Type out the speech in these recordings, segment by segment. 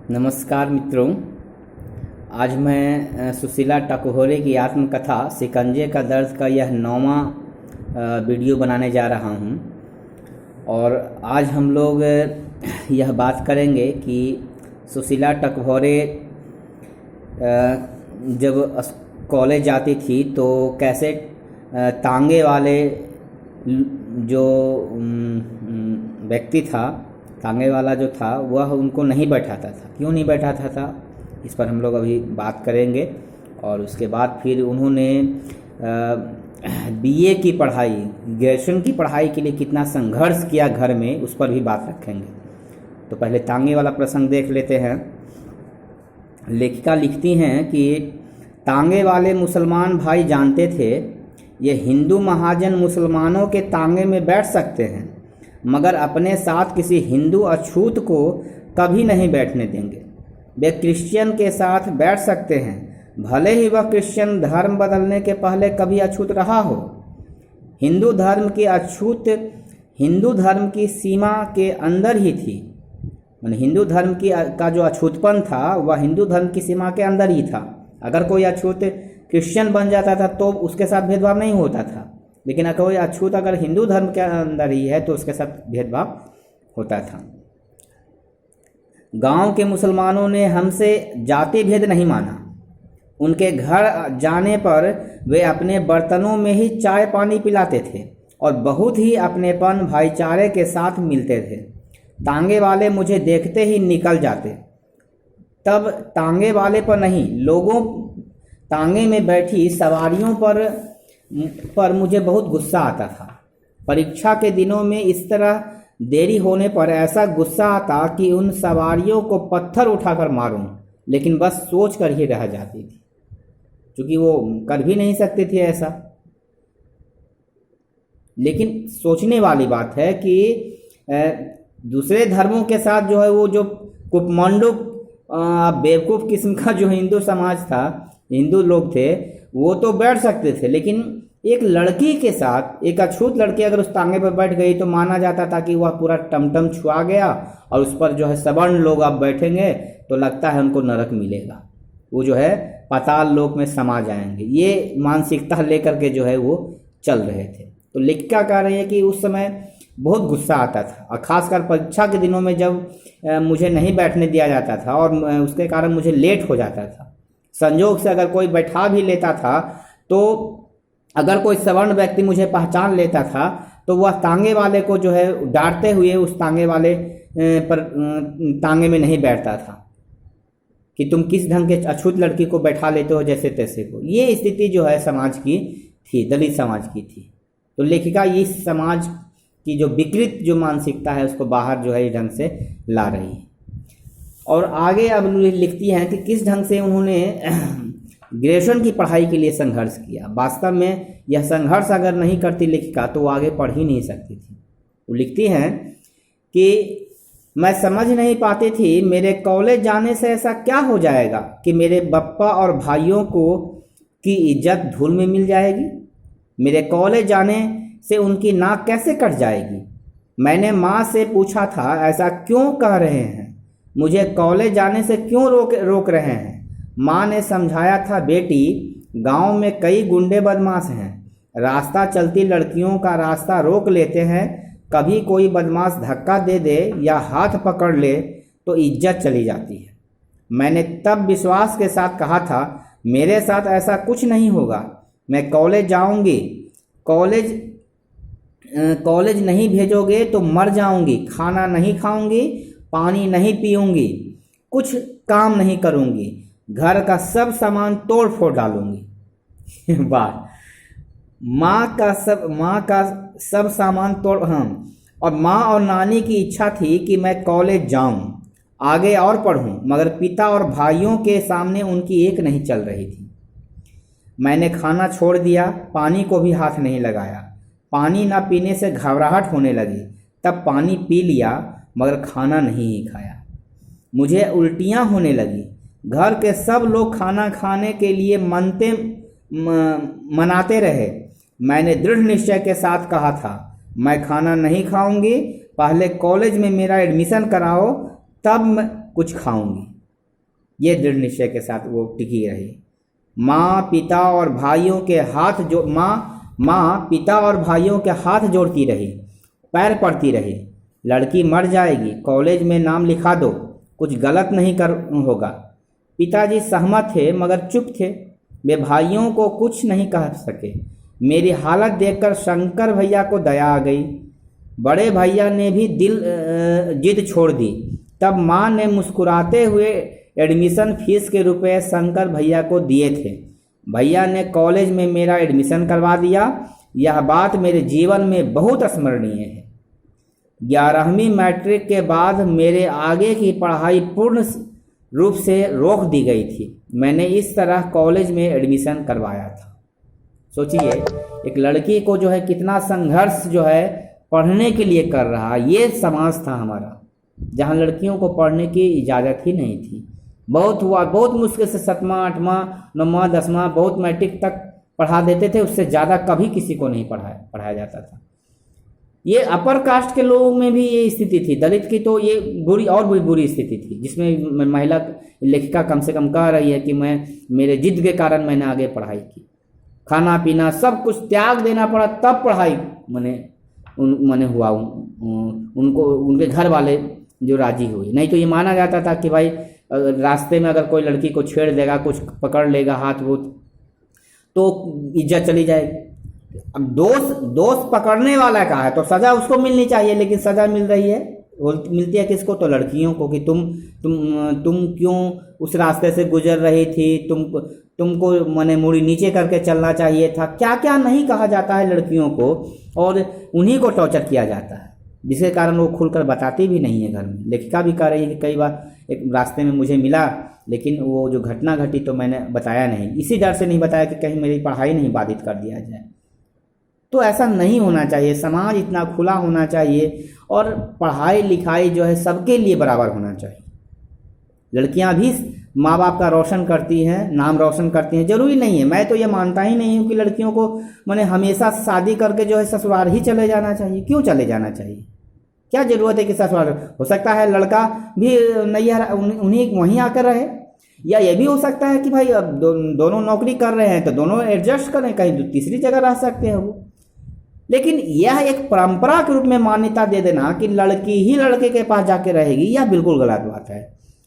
नमस्कार मित्रों। आज मैं सुशीला टकहोरे की आत्मकथा शिकंजे का दर्द का यह 9वां वीडियो बनाने जा रहा हूं। और आज हम लोग यह बात करेंगे कि सुशीला टकहोरे जब कॉलेज जाती थी तो कैसे तांगे वाले जो व्यक्ति था, तांगे वाला जो था वह उनको नहीं बैठाता था। क्यों नहीं बैठाता था, इस पर हम लोग अभी बात करेंगे। और उसके बाद फिर उन्होंने बीए की पढ़ाई, ग्रेजुएशन की पढ़ाई के लिए कितना संघर्ष किया घर में, उस पर भी बात रखेंगे। तो पहले तांगे वाला प्रसंग देख लेते हैं। लेखिका लिखती हैं कि तांगे वाले मुसलमान भाई जानते थे ये हिंदू महाजन मुसलमानों के तांगे में बैठ सकते हैं, मगर अपने साथ किसी हिंदू अछूत को कभी नहीं बैठने देंगे। वे क्रिश्चियन के साथ बैठ सकते हैं, भले ही वह क्रिश्चियन धर्म बदलने के पहले कभी अछूत रहा हो। हिंदू धर्म की अछूत हिंदू धर्म की सीमा के अंदर ही थी। हिंदू धर्म का जो अछूतपन था वह हिंदू धर्म की सीमा के अंदर ही था। अगर कोई अछूत क्रिश्चियन बन जाता था तो उसके साथ भेदभाव नहीं होता था, लेकिन अगर कोई अछूत अगर हिंदू धर्म के अंदर ही है तो उसके साथ भेदभाव होता था। गांव के मुसलमानों ने हमसे जाति भेद नहीं माना। उनके घर जाने पर वे अपने बर्तनों में ही चाय पानी पिलाते थे और बहुत ही अपनेपन भाईचारे के साथ मिलते थे। तांगे वाले मुझे देखते ही निकल जाते। तब तांगे वाले पर नहीं, लोगों तांगे में बैठी सवारियों पर मुझे बहुत गुस्सा आता था। परीक्षा के दिनों में इस तरह देरी होने पर ऐसा गुस्सा आता कि उन सवारियों को पत्थर उठाकर मारूं, लेकिन बस सोच कर ही रह जाती थी, क्योंकि वो कर भी नहीं सकती थी ऐसा। लेकिन सोचने वाली बात है कि दूसरे धर्मों के साथ जो है वो जो कुपमंडू बेवकूफ़ किस्म का जो हिंदू समाज था, हिंदू लोग थे, वो तो बैठ सकते थे, लेकिन एक लड़की के साथ, एक अछूत लड़की अगर उस तांगे पर बैठ गई तो माना जाता था कि वह पूरा टमटम छुआ गया और उस पर जो है सवर्ण लोग अब बैठेंगे तो लगता है उनको नरक मिलेगा, वो जो है पाताल लोक में समा जाएंगे। ये मानसिकता लेकर के जो है वो चल रहे थे। तो लेखिका कह रही है कि उस समय बहुत गुस्सा आता था, और ख़ासकर परीक्षा के दिनों में जब मुझे नहीं बैठने दिया जाता था और उसके कारण मुझे लेट हो जाता था। संजोग से अगर कोई बैठा भी लेता था तो अगर कोई सवर्ण व्यक्ति मुझे पहचान लेता था तो वह तांगे वाले को जो है डांटते हुए उस तांगे वाले पर तांगे में नहीं बैठता था कि तुम किस ढंग के अछूत लड़की को बैठा लेते हो जैसे तैसे को। ये स्थिति जो है समाज की थी, दलित समाज की थी। तो लेखिका इस समाज की जो विकृत जो मानसिकता है उसको बाहर जो है इस ढंग से ला रही है। और आगे अब लिखती हैं कि किस ढंग से उन्होंने ग्रेजुएशन की पढ़ाई के लिए संघर्ष किया। वास्तव में यह संघर्ष अगर नहीं करती लेखिका तो वो आगे पढ़ ही नहीं सकती थी। वो लिखती हैं कि मैं समझ नहीं पाती थी मेरे कॉलेज जाने से ऐसा क्या हो जाएगा कि मेरे बप्पा और भाइयों की इज्जत धूल में मिल जाएगी। मेरे कॉलेज जाने से उनकी नाक कैसे कट जाएगी। मैंने माँ से पूछा था ऐसा क्यों कह रहे हैं, मुझे कॉलेज जाने से क्यों रोक रहे हैं। माँ ने समझाया था बेटी, गांव में कई गुंडे बदमाश हैं, रास्ता चलती लड़कियों का रास्ता रोक लेते हैं। कभी कोई बदमाश धक्का दे दे या हाथ पकड़ ले तो इज्जत चली जाती है। मैंने तब विश्वास के साथ कहा था मेरे साथ ऐसा कुछ नहीं होगा, मैं कॉलेज जाऊंगी। कॉलेज नहीं भेजोगे तो मर जाऊंगी, खाना नहीं खाऊंगी, पानी नहीं पीऊंगी, कुछ काम नहीं करूंगी, घर का सब सामान तोड़ फोड़ डालूंगी। वाह, माँ का सब सामान तोड़। और माँ और नानी की इच्छा थी कि मैं कॉलेज जाऊं, आगे और पढ़ूं, मगर पिता और भाइयों के सामने उनकी एक नहीं चल रही थी। मैंने खाना छोड़ दिया, पानी को भी हाथ नहीं लगाया। पानी ना पीने से घबराहट होने लगी, तब पानी पी लिया मगर खाना नहीं ही खाया। मुझे उल्टियाँ होने लगी। घर के सब लोग खाना खाने के लिए मनाते रहे। मैंने दृढ़ निश्चय के साथ कहा था मैं खाना नहीं खाऊंगी, पहले कॉलेज में मेरा एडमिशन कराओ तब मैं कुछ खाऊंगी। ये दृढ़ निश्चय के साथ वो टिकी रही। माँ पिता और भाइयों के हाथ जोड़ती रही, पैर पड़ती रही, लड़की मर जाएगी, कॉलेज में नाम लिखा दो, कुछ गलत नहीं कर होगा। पिताजी सहमत थे मगर चुप थे, वे भाइयों को कुछ नहीं कह सके। मेरी हालत देखकर शंकर भैया को दया आ गई। बड़े भैया ने भी जिद छोड़ दी। तब माँ ने मुस्कुराते हुए एडमिशन फीस के रुपए शंकर भैया को दिए थे। भैया ने कॉलेज में मेरा एडमिशन करवा दिया। यह बात मेरे जीवन में बहुत स्मरणीय है। 11वीं मैट्रिक के बाद मेरे आगे की पढ़ाई पूर्ण रूप से रोक दी गई थी। मैंने इस तरह कॉलेज में एडमिशन करवाया था। सोचिए, एक लड़की को जो है कितना संघर्ष जो है पढ़ने के लिए कर रहा। ये समाज था हमारा जहाँ लड़कियों को पढ़ने की इजाज़त ही नहीं थी। बहुत हुआ, बहुत मुश्किल से 7वां 8वां 9वां 10वां बहुत मैट्रिक तक पढ़ा देते थे, उससे ज़्यादा कभी किसी को नहीं पढ़ाया जाता था। ये अपर कास्ट के लोगों में भी ये स्थिति थी। दलित की तो ये भी बुरी स्थिति थी, जिसमें महिला लेखिका कम से कम कह रही है कि मेरे जिद के कारण मैंने आगे पढ़ाई की, खाना पीना सब कुछ त्याग देना पड़ा, तब पढ़ाई मैंने हुआ। उनको उनके घर वाले जो राजी हुए, नहीं तो ये माना जाता था कि भाई रास्ते में अगर कोई लड़की को छेड़ देगा, कुछ पकड़ लेगा हाथ वूथ, तो इज्जत चली जाएगी। अब दोस्त पकड़ने वाला का है तो सजा उसको मिलनी चाहिए, लेकिन सजा मिल रही है, मिलती है किसको? तो लड़कियों को, कि तुम क्यों उस रास्ते से गुजर रही थी, तुमको मुड़ी नीचे करके चलना चाहिए था। क्या क्या नहीं कहा जाता है लड़कियों को, और उन्हीं को टॉर्चर किया जाता है, जिसके कारण वो खुलकर बताती भी नहीं है घर में। लेखिका भी कह रही है कि कई बार एक रास्ते में मुझे मिला, लेकिन वो जो घटना घटी तो मैंने बताया नहीं, इसी डर से नहीं बताया कि कहीं मेरी पढ़ाई नहीं बाधित कर दिया जाए। तो ऐसा नहीं होना चाहिए। समाज इतना खुला होना चाहिए और पढ़ाई लिखाई जो है सबके लिए बराबर होना चाहिए। लड़कियां भी माँ बाप का रोशन करती हैं, नाम रोशन करती हैं, जरूरी नहीं है। मैं तो ये मानता ही नहीं हूँ कि लड़कियों को हमेशा शादी करके जो है ससुराल ही चले जाना चाहिए। क्यों चले जाना चाहिए? क्या जरूरत है कि ससुराल? हो सकता है लड़का भी नैया उन्हीं वहीं आकर रहे, या ये भी हो सकता है कि भाई अब दोनों नौकरी कर रहे हैं तो दोनों एडजस्ट करें, कहीं तीसरी जगह रह सकते हैं वो। लेकिन यह एक परंपरा के रूप में मान्यता दे देना कि लड़की ही लड़के के पास जाके रहेगी, यह बिल्कुल गलत बात है।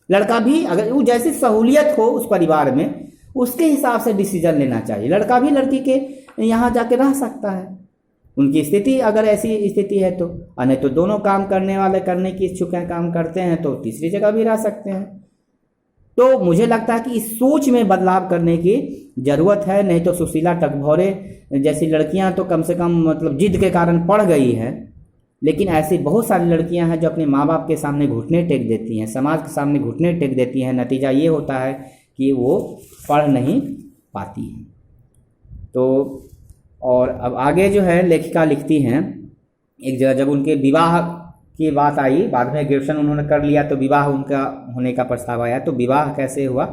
लड़का भी अगर वो जैसी सहूलियत हो उस परिवार में, उसके हिसाब से डिसीजन लेना चाहिए। लड़का भी लड़की के यहाँ जाके रह सकता है, उनकी स्थिति अगर ऐसी स्थिति है तो। नहीं तो दोनों काम करने की इच्छुक हैं, काम करते हैं, तो तीसरी जगह भी रह सकते हैं। तो मुझे लगता है कि इस सोच में बदलाव करने की जरूरत है। नहीं तो सुशीला टकभौरे जैसी लड़कियां तो कम से कम जिद के कारण पढ़ गई हैं, लेकिन ऐसी बहुत सारी लड़कियां हैं जो अपने माँ बाप के सामने घुटने टेक देती हैं, समाज के सामने घुटने टेक देती हैं। नतीजा ये होता है कि वो पढ़ नहीं पाती हैं। तो और अब आगे जो है लेखिका लिखती हैं, एक जगह जब उनके विवाह की बात आई, बाद में ग्रेजुएशन उन्होंने कर लिया तो विवाह उनका होने का प्रस्ताव आया। तो विवाह कैसे हुआ